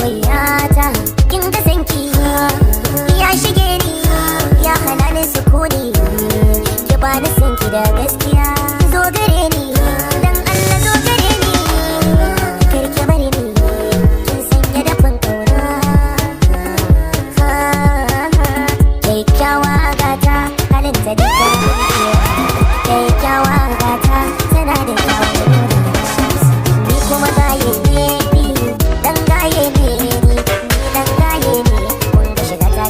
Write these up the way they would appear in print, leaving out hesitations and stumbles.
masoyata kin ga sanki ya shige ni ya hana ni sukuni ki ba ni sanki da gaskiya zo gare ni dan Allah zo gare ni kar ki bari ni kin sanya dafin kauna kyakkyawa gata halin ta duka kyakkyawa gata tana da kyawun ni kuma gaye ne dan gaye ne ni dan gaye ne kun ga shiga ta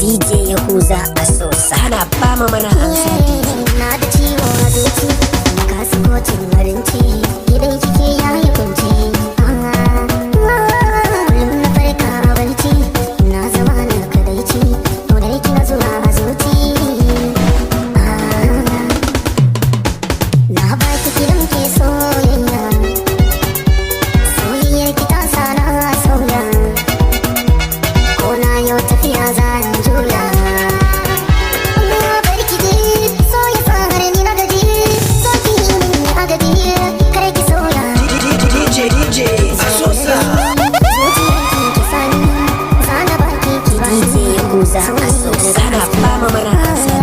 DJ Yahuza Asosa ana fama mana hansa na da ciwo a zuci na kasu kocin marinci idan kike yayi kunci kullum na farka a barci na zama na kadaici kaunar ki na zuwa a zuci na ba ki kiran ke soyayya soyayyar ki ta sa na sauya ko na yau tafiya zan juya DJ Asosa DJ Yahuza Asosa ana fama mana hansa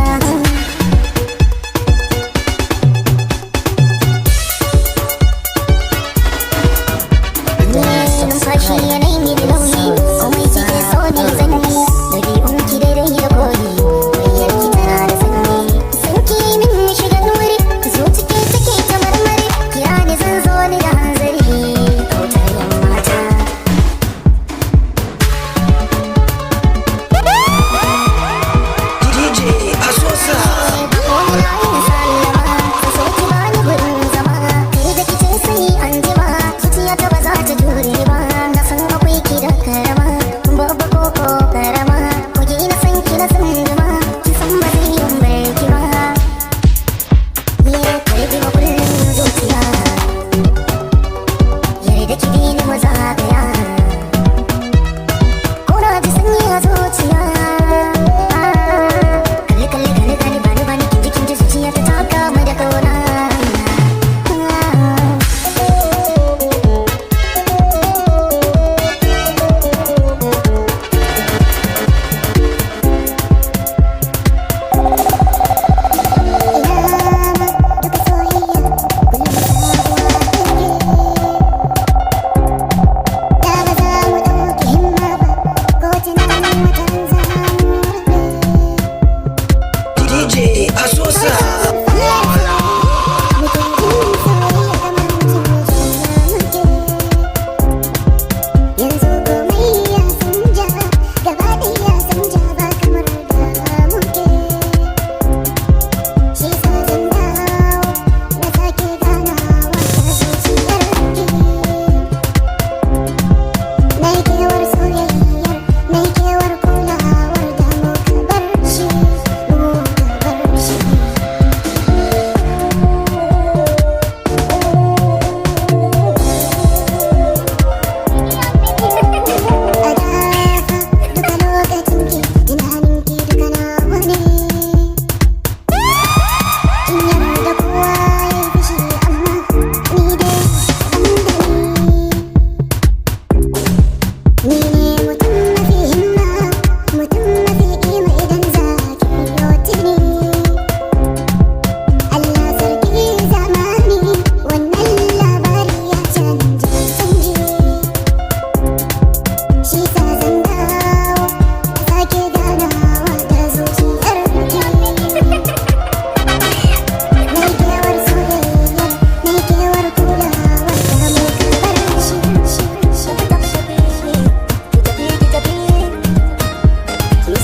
numfashi yanayi ne da nauyi komai kike so ne zan yi ɗabi'un ki daidai da koyi muryar ki tana da sanyi sanki min shigan wuri zuci ke take ta marmari kira ni zan zo ni da hanzari kautar yan mata DJ Asosa wani layin sallama sai ki bani gurin zama kai da kice sai an jima zuciya ta ba za ta jure ba na san akwai ki da karama babba ko karama ko ki na san ki na san jima ki san ba zai yi barki ba ye kai bi kullum zuciya yarda ki bi ni mazagaya ko na ji sanyi a zuciya kalle bani kin ji zuciya ta taka mai da kauna DJ Asosa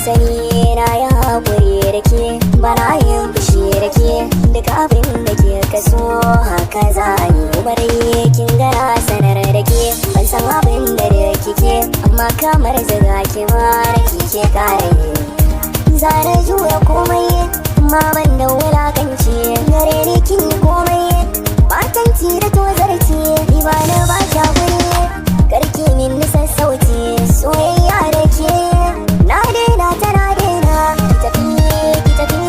sani na ya haƙuri da ke bana yin fushi da ke duk abin da ke kaso haka za a yi bari kin gara sanar da ke ban san abin da kike amma kamar zaga ke mara kike kare zara juya komai amma ban da wulakanci gare ni kin yi komai batanci da tozarci ni ba na ba shaguri karki min sassauci soyayya da ke na daina tana daina ki tafi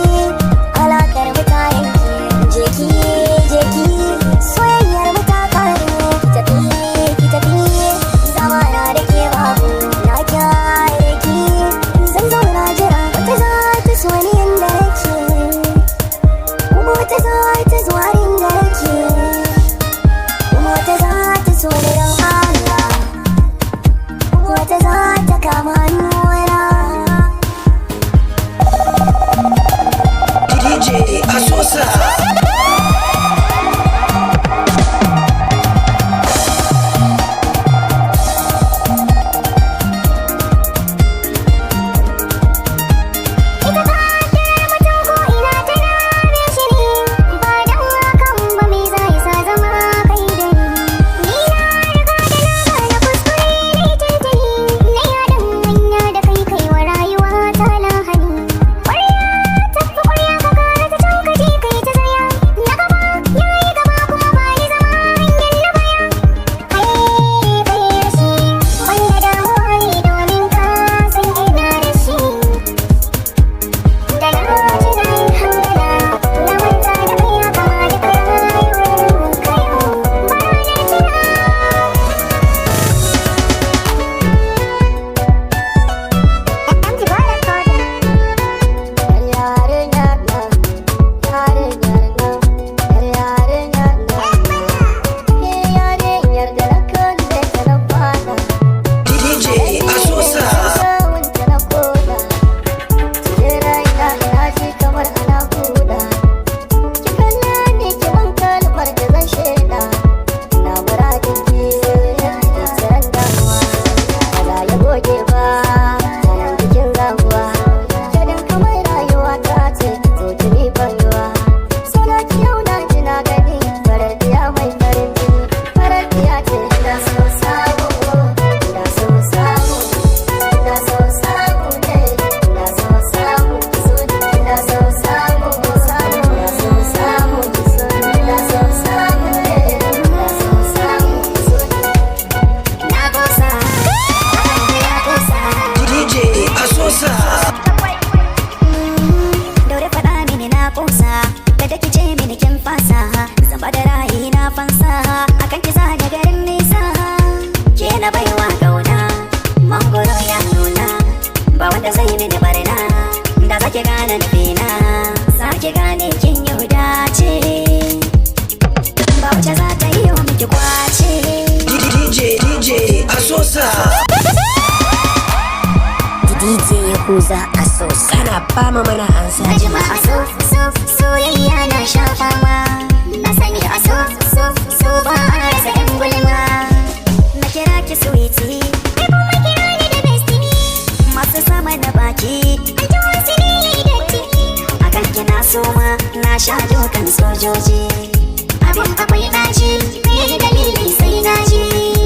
alakar mutanen ki je ki soyayyar mu ta kare ki zaki gane nufina, zaki gane kin yau dace, ba wuce za ta yi wa miki kwace. DJ Asosa. DJ Yahuza Asosa. Kana fama mana ansa. Na jima soyayya na sha fama. Na sani so ba a rasa yan gulma. Na kira ki sweetie, kai kuma kira ni da bestie. Masu sama da baki, a ji wasu ne yayi datti. Akan kina soma, na sha dokan sojoji. Abin akwai ɗaci, me dalili sai na ji.